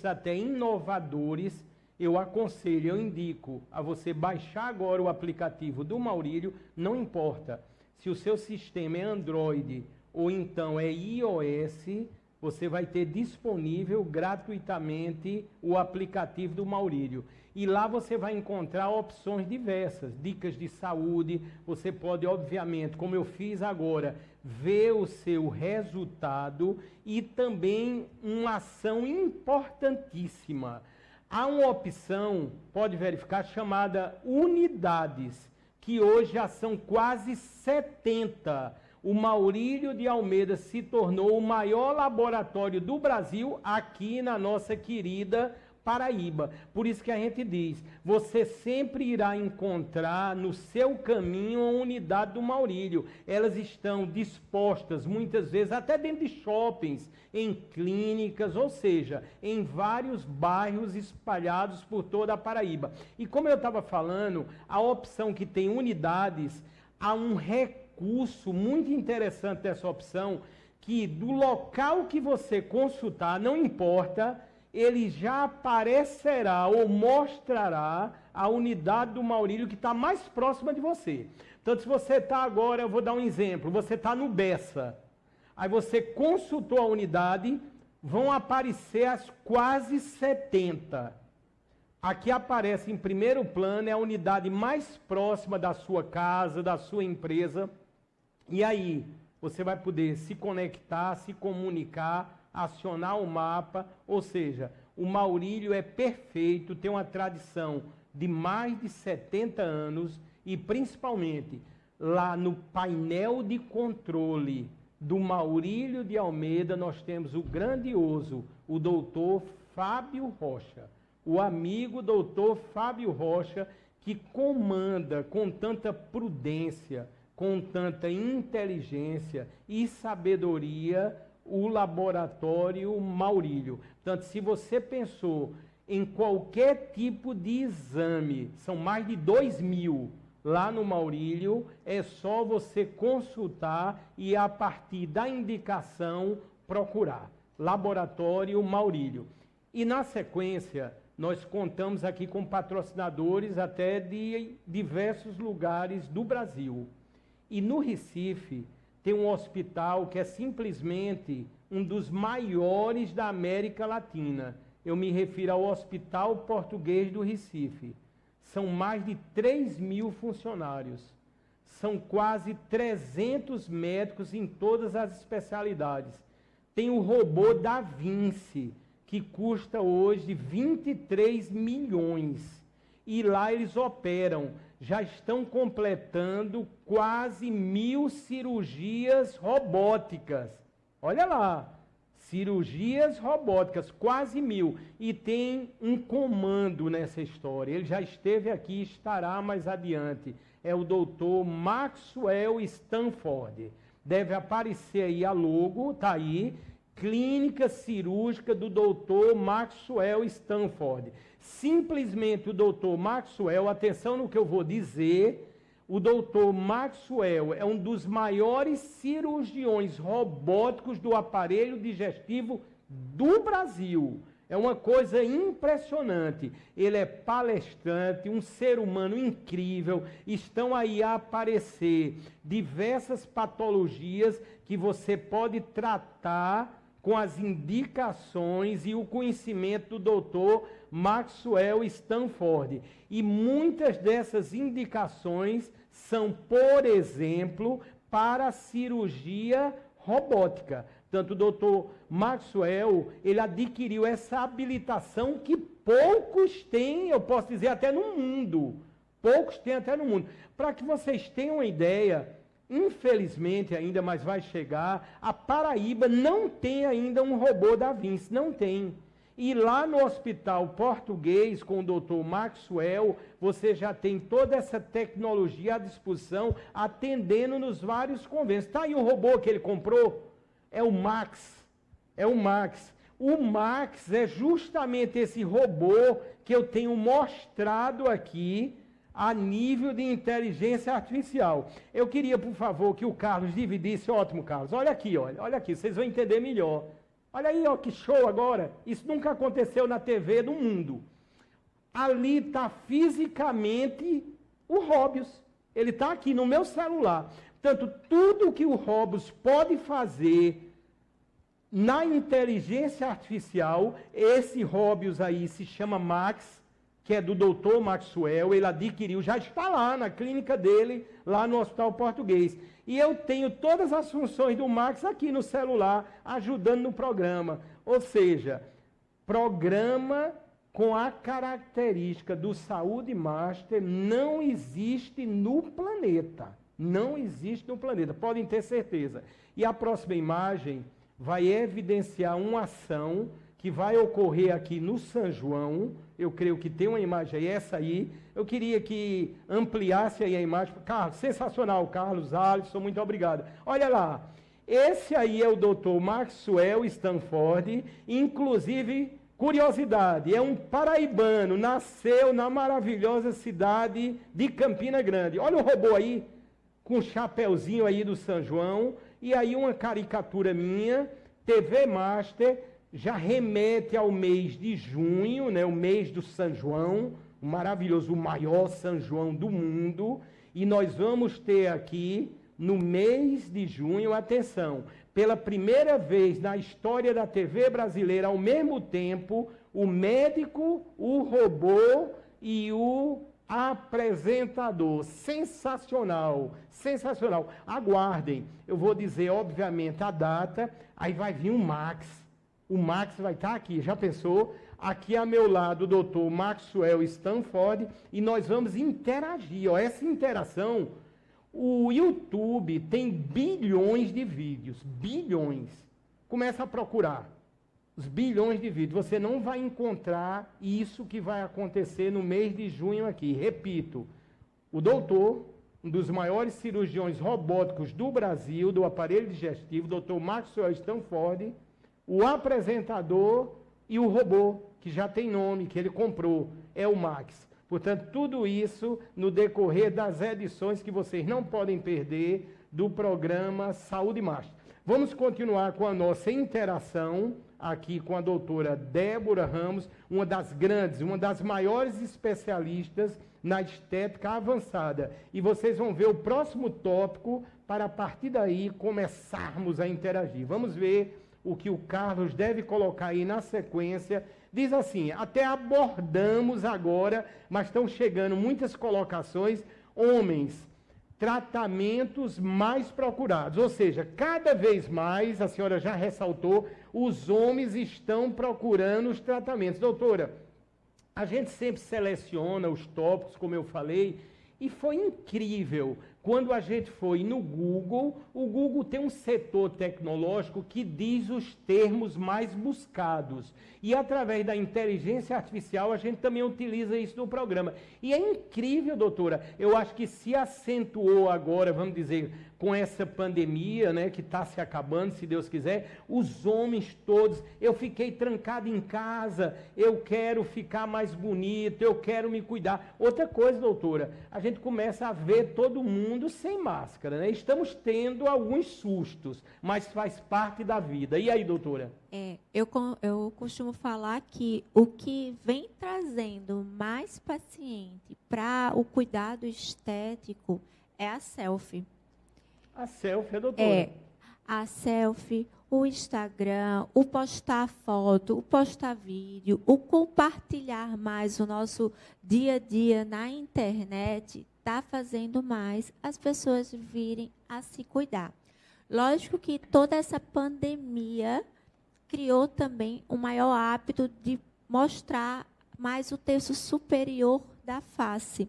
até inovadores. Eu aconselho, eu indico a você baixar agora o aplicativo do Maurílio, não importa se o seu sistema é Android ou então é iOS, você vai ter disponível gratuitamente o aplicativo do Maurílio. E lá você vai encontrar opções diversas, dicas de saúde. Você pode, obviamente, como eu fiz agora, ver o seu resultado e também uma ação importantíssima. Há uma opção, pode verificar, chamada unidades, que hoje já são quase 70. O Maurílio de Almeida se tornou o maior laboratório do Brasil aqui na nossa querida Paraíba. Por isso que a gente diz, você sempre irá encontrar no seu caminho a unidade do Maurílio. Elas estão dispostas, muitas vezes, até dentro de shoppings, em clínicas, ou seja, em vários bairros espalhados por toda a Paraíba. E como eu estava falando, a opção que tem unidades, há um recurso muito interessante dessa opção, que do local que você consultar, não importa, ele já aparecerá ou mostrará a unidade do Maurílio que está mais próxima de você. Então, se você está agora, eu vou dar um exemplo, você está no Bessa, aí você consultou a unidade, vão aparecer as quase 70. Aqui aparece em primeiro plano, é a unidade mais próxima da sua casa, da sua empresa, e aí você vai poder se conectar, se comunicar, acionar o mapa, ou seja, o Maurílio é perfeito, tem uma tradição de mais de 70 anos e principalmente lá no painel de controle do Maurílio de Almeida nós temos o grandioso, o doutor Fábio Rocha, o amigo doutor Fábio Rocha, que comanda com tanta prudência, com tanta inteligência e sabedoria o Laboratório Maurílio. Portanto, se você pensou em qualquer tipo de exame, são mais de 2.000 lá no Maurílio, é só você consultar e a partir da indicação procurar. Laboratório Maurílio. E na sequência, nós contamos aqui com patrocinadores até de diversos lugares do Brasil. E no Recife, tem um hospital que é simplesmente um dos maiores da América Latina. Eu me refiro ao Hospital Português do Recife. São mais de 3.000 funcionários. São quase 300 médicos em todas as especialidades. Tem o robô Da Vinci, que custa hoje 23 milhões. E lá eles operam. Já estão completando quase 1.000 cirurgias robóticas. Olha lá, cirurgias robóticas, quase 1.000. E tem um comando nessa história. Ele já esteve aqui e estará mais adiante. É o doutor Maxwell Stanford. Deve aparecer aí a logo, está aí. Clínica Cirúrgica do doutor Maxwell Stanford. Simplesmente o doutor Maxwell, atenção no que eu vou dizer, o doutor Maxwell é um dos maiores cirurgiões robóticos do aparelho digestivo do Brasil. É uma coisa impressionante. Ele é palestrante, um ser humano incrível. Estão aí a aparecer diversas patologias que você pode tratar com as indicações e o conhecimento do doutor Maxwell Stanford. E muitas dessas indicações são, por exemplo, para a cirurgia robótica. Tanto o doutor Maxwell, ele adquiriu essa habilitação que poucos têm, eu posso dizer, até no mundo. Poucos têm até no mundo. Para que vocês tenham uma ideia, infelizmente ainda, mas vai chegar, a Paraíba não tem ainda um robô da Vinci, não tem. E lá no Hospital Português, com o doutor Maxwell, você já tem toda essa tecnologia à disposição, atendendo nos vários convênios. Está aí o robô que ele comprou? É o Max. É o Max. O Max é justamente esse robô que eu tenho mostrado aqui a nível de inteligência artificial. Eu queria, por favor, que o Carlos dividisse. Ótimo, Carlos. Olha aqui, vocês vão entender melhor. Olha aí, ó, que show agora. Isso nunca aconteceu na TV do mundo. Ali está fisicamente o Rhobius. Ele está aqui no meu celular. Portanto, tudo que o Rhobius pode fazer na inteligência artificial, esse Rhobius aí se chama Max, que é do Dr. Maxwell, ele adquiriu, já está lá na clínica dele, lá no Hospital Português. E eu tenho todas as funções do Max aqui no celular, ajudando no programa. Ou seja, programa com a característica do Saúde Master não existe no planeta. Não existe no planeta, podem ter certeza. E a próxima imagem vai evidenciar uma ação que vai ocorrer aqui no São João. Eu creio que tem uma imagem aí, essa aí. Eu queria que ampliasse aí a imagem. Carlos, sensacional, Carlos, Alisson, muito obrigado. Olha lá, esse aí é o Dr. Maxwell Stanford, inclusive, curiosidade, é um paraibano, nasceu na maravilhosa cidade de Campina Grande. Olha o robô aí, com o chapeuzinho aí do São João, e aí uma caricatura minha, TV Master, já remete ao mês de junho, né, o mês do São João, o maravilhoso, o maior São João do mundo, e nós vamos ter aqui, no mês de junho, atenção, pela primeira vez na história da TV brasileira, ao mesmo tempo, o médico, o robô e o apresentador. Sensacional, sensacional. Aguardem, eu vou dizer, obviamente, a data, aí vai vir o Max. O Max vai estar aqui, já pensou? Aqui a meu lado o doutor Maxwell Stanford, e nós vamos interagir. Ó, essa interação, o YouTube tem bilhões de vídeos, bilhões. Começa a procurar os bilhões de vídeos. Você não vai encontrar isso que vai acontecer no mês de junho aqui. Repito, o doutor, um dos maiores cirurgiões robóticos do Brasil, do aparelho digestivo, doutor Maxwell Stanford, o apresentador e o robô, que já tem nome, que ele comprou, é o Max. Portanto, tudo isso no decorrer das edições que vocês não podem perder do programa Saúde Master. Vamos continuar com a nossa interação aqui com a doutora Débora Ramos, uma das grandes, uma das maiores especialistas na estética avançada. E vocês vão ver o próximo tópico para, a partir daí, começarmos a interagir. Vamos ver o que o Carlos deve colocar aí na sequência. Diz assim, até abordamos agora, mas estão chegando muitas colocações, homens, tratamentos mais procurados. Ou seja, cada vez mais, a senhora já ressaltou, os homens estão procurando os tratamentos. Doutora, a gente sempre seleciona os tópicos, como eu falei, e foi incrível. Quando a gente foi no Google, o Google tem um setor tecnológico que diz os termos mais buscados. E através da inteligência artificial, a gente também utiliza isso no programa. E é incrível, doutora. Eu acho que se acentuou agora, vamos dizer, com essa pandemia, né, que está se acabando, se Deus quiser, os homens todos, eu fiquei trancado em casa, eu quero ficar mais bonito, eu quero me cuidar. Outra coisa, doutora, a gente gente começa a ver todo mundo sem máscara, né? Estamos tendo alguns sustos, mas faz parte da vida. E aí, doutora? Eu costumo falar que o que vem trazendo mais paciente para o cuidado estético é a selfie. A selfie, doutora? A selfie, o Instagram, o postar foto, o postar vídeo, o compartilhar mais o nosso dia a dia na internet está fazendo mais as pessoas virem a se cuidar. Lógico que toda essa pandemia criou também um maior hábito de mostrar mais o terço superior da face.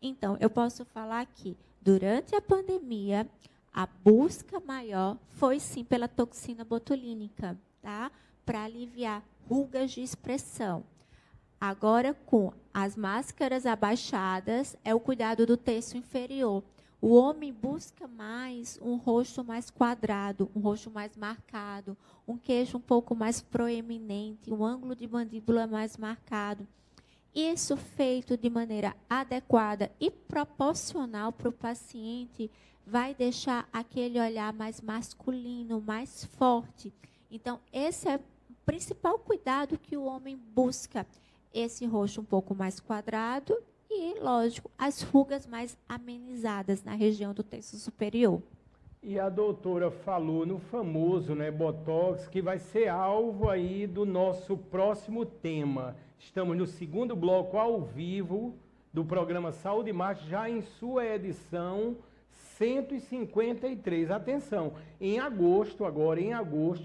Então, eu posso falar que, durante a pandemia, a busca maior foi, sim, pela toxina botulínica, tá? Para aliviar rugas de expressão. Agora, com as máscaras abaixadas, é o cuidado do terço inferior. O homem busca mais um rosto mais quadrado, um rosto mais marcado, um queixo um pouco mais proeminente, um ângulo de mandíbula mais marcado. Isso feito de maneira adequada e proporcional para o paciente vai deixar aquele olhar mais masculino, mais forte. Então, esse é o principal cuidado que o homem busca. Esse rosto um pouco mais quadrado e, lógico, as rugas mais amenizadas na região do terço superior. E a doutora falou no famoso, né, Botox, que vai ser alvo aí do nosso próximo tema. Estamos no segundo bloco ao vivo do programa Saúde e Marte, já em sua edição 153. Atenção, em agosto,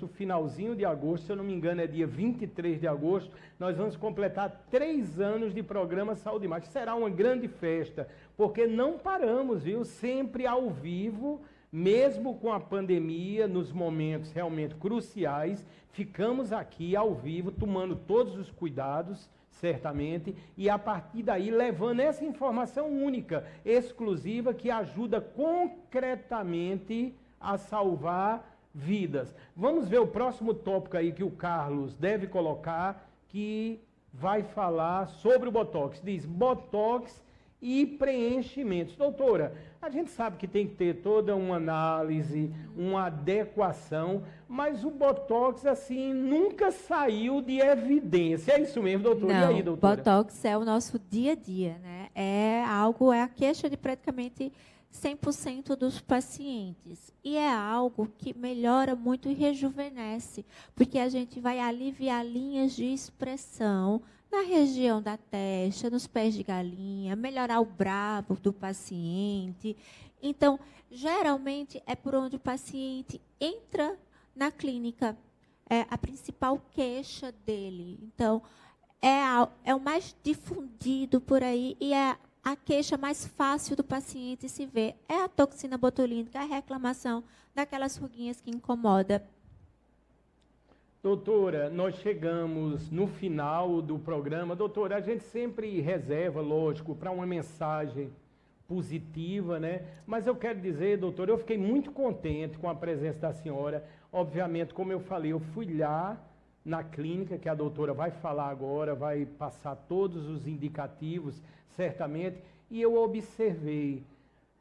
finalzinho de agosto, se eu não me engano é dia 23 de agosto, nós vamos completar 3 anos de programa Saúde e Marte. Será uma grande festa, porque não paramos, viu? Sempre ao vivo, mesmo com a pandemia, nos momentos realmente cruciais, ficamos aqui ao vivo, tomando todos os cuidados, certamente, e a partir daí levando essa informação única, exclusiva, que ajuda concretamente a salvar vidas. Vamos ver o próximo tópico aí que o Carlos deve colocar, que vai falar sobre o Botox. Diz Botox e preenchimentos. Doutora, a gente sabe que tem que ter toda uma análise, uma adequação, mas o Botox, assim, nunca saiu de evidência. É isso mesmo, doutora? Não, e aí, doutora? Botox é o nosso dia a dia, né? É a queixa de praticamente 100% dos pacientes. E é algo que melhora muito e rejuvenesce, porque a gente vai aliviar linhas de expressão na região da testa, nos pés de galinha, melhorar o bravo do paciente. Então, geralmente, é por onde o paciente entra na clínica. É a principal queixa dele. Então, é o mais difundido por aí e é a queixa mais fácil do paciente se ver. É a toxina botulínica, a reclamação daquelas ruguinhas que incomoda. Doutora, nós chegamos no final do programa. Doutora, a gente sempre reserva, lógico, para uma mensagem positiva, né? Mas eu quero dizer, doutora, eu fiquei muito contente com a presença da senhora. Obviamente, como eu falei, eu fui lá na clínica, que a doutora vai falar agora, vai passar todos os indicativos, certamente, e eu observei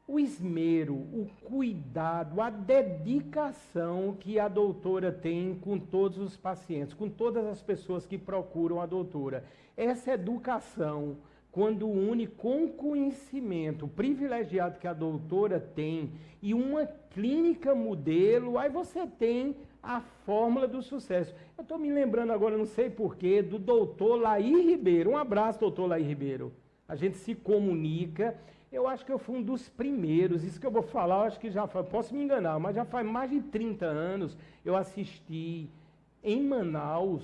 o esmero, o cuidado, a dedicação que a doutora tem com todos os pacientes, com todas as pessoas que procuram a doutora. Essa educação, quando une com o conhecimento privilegiado que a doutora tem e uma clínica modelo, aí você tem a fórmula do sucesso. Eu estou me lembrando agora, não sei porquê, do doutor Laí Ribeiro. Um abraço, doutor Laí Ribeiro. A gente se comunica. Eu acho que eu fui um dos primeiros, isso que eu vou falar, eu acho que já faz, posso me enganar, mas já faz mais de 30 anos, eu assisti em Manaus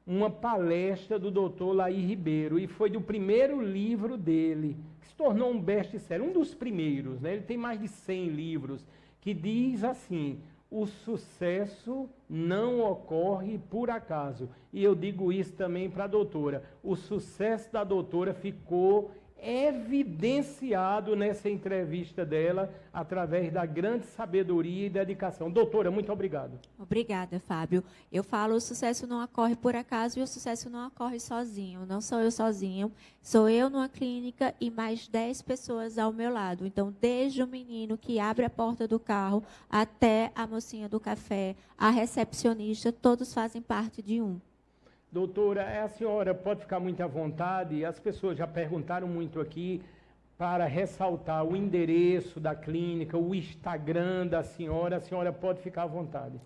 uma palestra do doutor Laí Ribeiro, e foi do primeiro livro dele, que se tornou um best-seller, um dos primeiros, né? Ele tem mais de 100 livros, que diz assim: o sucesso não ocorre por acaso. E eu digo isso também para a doutora, o sucesso da doutora ficou evidenciado nessa entrevista dela, através da grande sabedoria e dedicação. Doutora, muito obrigado. Obrigada, Fábio. Eu falo, o sucesso não ocorre por acaso e o sucesso não ocorre sozinho. Não sou eu sozinho, sou eu numa clínica e mais 10 pessoas ao meu lado. Então, desde o menino que abre a porta do carro até a mocinha do café, a recepcionista, todos fazem parte de um. Doutora, a senhora pode ficar muito à vontade, as pessoas já perguntaram muito aqui para ressaltar o endereço da clínica, o Instagram da senhora, a senhora pode ficar à vontade.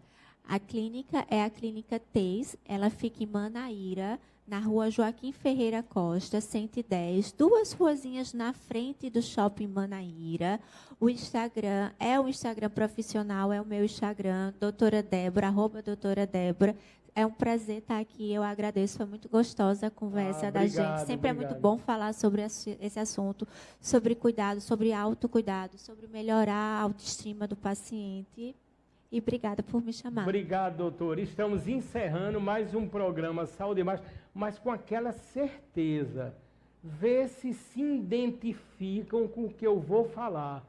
A clínica é a Clínica TEIS, ela fica em Manaíra, na rua Joaquim Ferreira Costa, 110, 2 ruazinhas na frente do Shopping Manaíra. O Instagram é um Instagram profissional, é o meu Instagram, doutora Débora, @doutora Débora. É um prazer estar aqui, eu agradeço, foi muito gostosa a conversa da gente. Sempre é muito bom falar sobre esse assunto, sobre cuidado, sobre autocuidado, sobre melhorar a autoestima do paciente. E obrigada por me chamar. Obrigado, doutor. Estamos encerrando mais um programa Saúde e Mais, mas com aquela certeza. Vê se identificam com o que eu vou falar.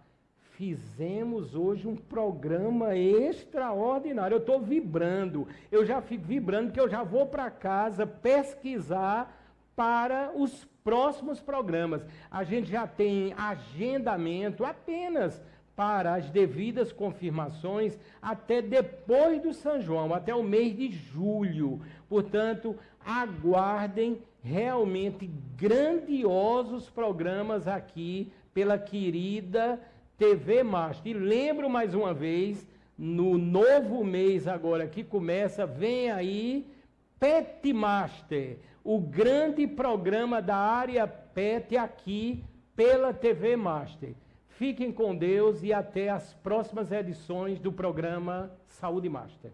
Fizemos hoje um programa extraordinário. Eu estou vibrando. Eu já fico vibrando porque eu já vou para casa pesquisar para os próximos programas. A gente já tem agendamento apenas para as devidas confirmações até depois do São João, até o mês de julho. Portanto, aguardem realmente grandiosos programas aqui pela querida TV Master. E lembro mais uma vez, no novo mês agora que começa, vem aí Pet Master, o grande programa da área pet aqui pela TV Master. Fiquem com Deus e até as próximas edições do programa Saúde Master.